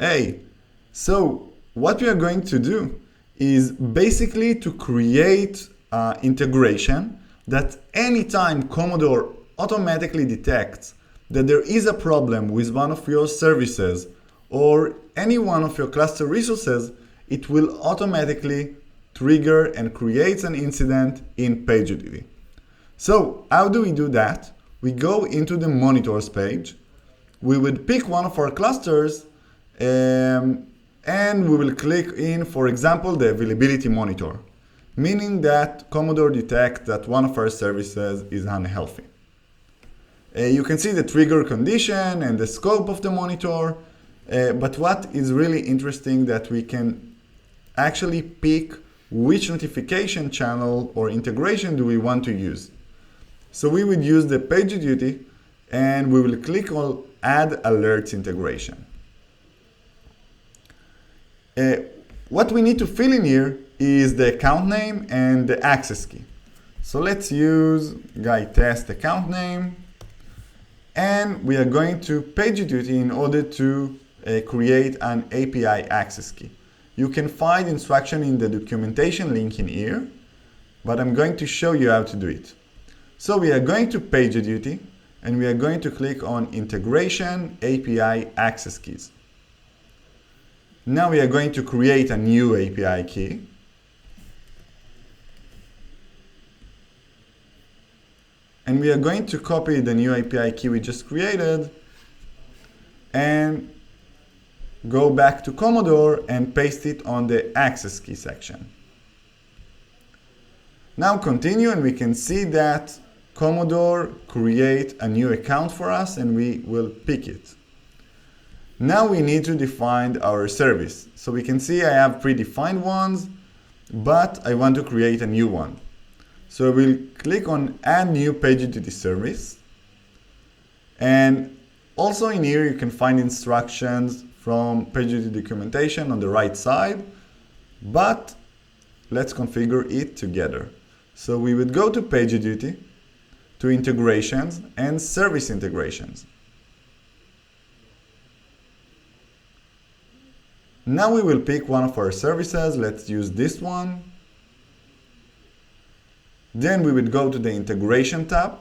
Hey, so what we are going to do is basically to create integration that anytime Komodor automatically detects that there is a problem with one of your services or any one of your cluster resources, it will automatically trigger and creates an incident in PagerDuty. So how do we do that? We go into the monitors page. We would pick one of our clusters and we will click in, for example, the availability monitor, meaning that Komodor detects that one of our services is unhealthy. You can see the trigger condition and the scope of the monitor, but what is really interesting that we can actually pick which notification channel or integration do we want to use. So we would use the PagerDuty and we will click on Add Alerts Integration. What we need to fill in here is the account name and the access key. So let's use guy test account name, and we are going to PagerDuty in order to create an API access key. You can find instruction in the documentation link in here, but I'm going to show you how to do it. So we are going to PagerDuty and we are going to click on Integration API Access Keys. Now we are going to create a new API key. And we are going to copy the new API key we just created and go back to Komodor and paste it on the access key section. Now continue and we can see that Komodor create a new account for us and we will pick it. Now we need to define our service. So we can see I have predefined ones, but I want to create a new one. So we'll click on Add New PagerDuty Service. And also in here you can find instructions from PagerDuty documentation on the right side, but let's configure it together. So we would go to PagerDuty, to Integrations and Service Integrations. Now we will pick one of our services. Let's use this one. Then we would go to the Integration tab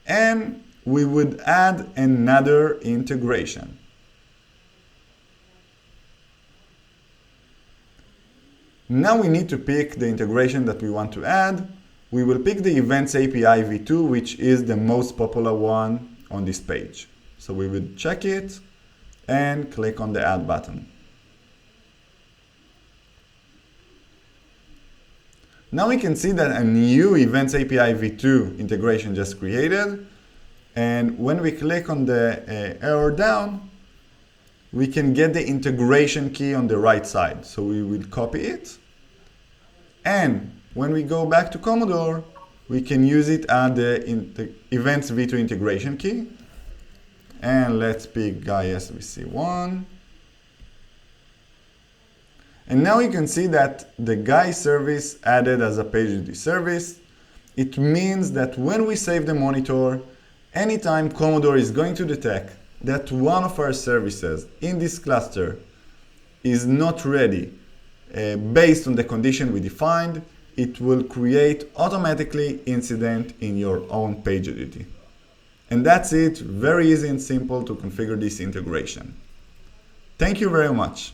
and we would add another integration. Now we need to pick the integration that we want to add. We will pick the Events API v2, which is the most popular one on this page. So we would check it and click on the Add button. Now we can see that a new Events API v2 integration just created. And when we click on the arrow down, we can get the integration key on the right side. So we will copy it. And when we go back to Komodor, we can use it at the Events v2 integration key. And let's pick guy SVC1. And now you can see that the guy service added as a PagerDuty service. It means that when we save the monitor, anytime Komodor is going to detect that one of our services in this cluster is not ready based on the condition we defined, it will create automatically incident in your own PagerDuty. And that's it, very easy and simple to configure this integration. Thank you very much.